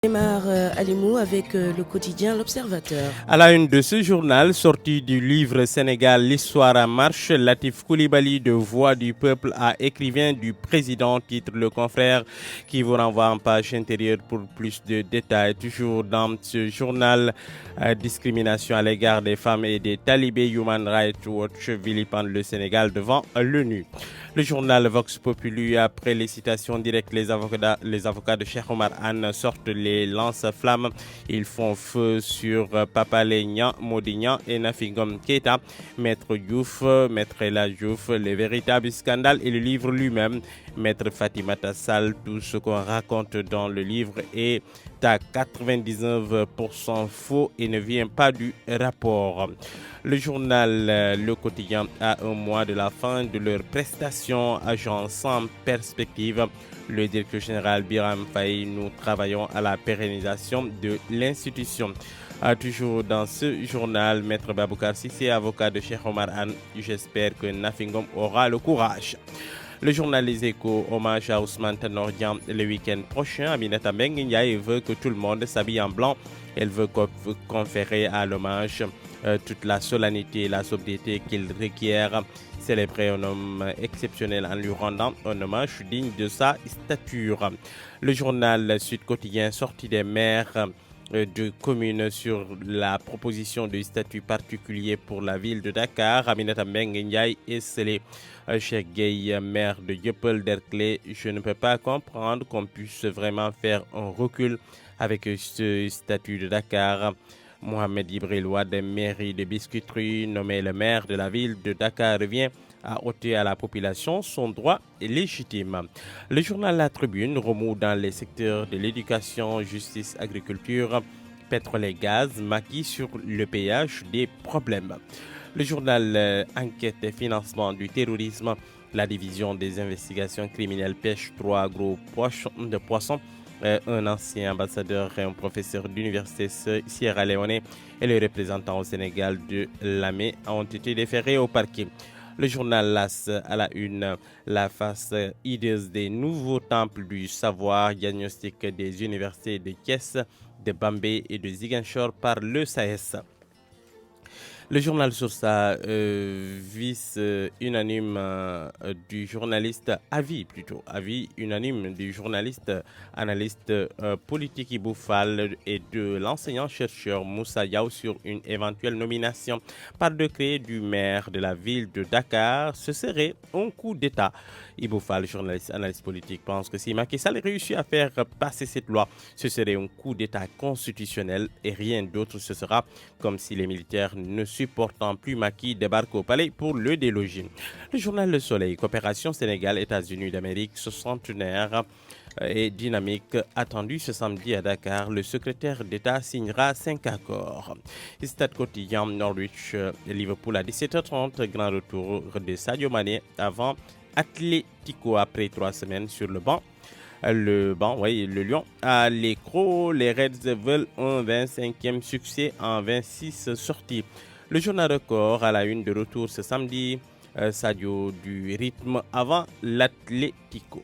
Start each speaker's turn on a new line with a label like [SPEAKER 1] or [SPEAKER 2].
[SPEAKER 1] Démarre Alimou avec le quotidien L'Observateur.
[SPEAKER 2] À la une de ce journal, sorti du livre Sénégal, l'histoire en marche, Latif Coulibaly de Voix du peuple à écrivain du président, titre le confrère, qui vous renvoie en page intérieure pour plus de détails. Toujours dans ce journal, discrimination à l'égard des femmes et des talibés, Human Rights Watch vilipende le Sénégal devant l'ONU. Le journal Vox Populi, après les citations directes, les avocats de Cheikh Omar Anne sortent les lance-flammes. Ils font feu sur Papa Lénian, Modignan et Nafingom Keita. Maître Diouf, Maître Ella Diouf, les véritables scandales et le livre lui-même. Maître Fatimata Sall, tout ce qu'on raconte dans le livre est à 99% faux et ne vient pas du rapport. Le journal Le Quotidien a un mois de la fin de leur prestation, agents sans perspective. Le directeur général Biram Faye, nous travaillons à la pérennisation de l'institution. Toujours dans ce journal, Maître Baboukar Sissé, avocat de Cheikh Omar Anne, j'espère que Nafingom aura le courage. Le journal Les Échos, hommage à Ousmane Tanordjan le week-end prochain. Aminata Mbengue veut que tout le monde s'habille en blanc. Elle veut conférer à l'hommage toute la solennité et la sobriété qu'il requiert. Célébrer un homme exceptionnel en lui rendant un hommage digne de sa stature. Le journal Sud Quotidien, sorti des maires de communes sur la proposition de statut particulier pour la ville de Dakar. Aminata Mbengue Ndiaye et Sélé Cheikh Gueye, maire de Dieuppeul-Derklé. Je ne peux pas comprendre qu'on puisse vraiment faire un recul avec ce statut de Dakar. Mohamed Ibril Ouad, mairie de Biscuiterie, nommé le maire de la ville de Dakar, revient à ôter à la population son droit légitime. Le journal La Tribune remoue dans les secteurs de l'éducation, justice, agriculture, pétrole et gaz, maquis sur le péage des problèmes. Le journal Enquête et financement du terrorisme, la division des investigations criminelles pêche 3 gros de poissons. Un ancien ambassadeur et un professeur d'université Sierra Leone et le représentant au Sénégal de l'AME ont été déférés au parquet. Le journal LAS à la une, la face hideuse des nouveaux temples du savoir, diagnostic des universités de Thiès, de Bambey et de Ziguinchor par le SAES. Le journal sur sa vice unanime du journaliste, avis unanime du journaliste analyste politique Ibou Fall et de l'enseignant-chercheur Moussa Yaw sur une éventuelle nomination par décret du maire de la ville de Dakar. Ce serait un coup d'État. Ibou Fall, journaliste analyste politique, pense que si Macky Sall réussit à faire passer cette loi, ce serait un coup d'État constitutionnel et rien d'autre. Ce sera comme si les militaires ne supportant plus Macky débarquent au palais pour le déloger. Le journal Le Soleil, coopération Sénégal-États-Unis d'Amérique, centenaire et dynamique, attendu ce samedi à Dakar. Le secrétaire d'État signera 5 accords. Stade quotidien, Norwich, Liverpool à 17h30, grand retour de Sadio Mané avant Atlético après 3 semaines sur le banc. Le Lion à l'écro, les Reds veulent un 25e succès en 26 sorties. Le journal Record à la une de retour ce samedi, Sadio du rythme avant l'Atlético.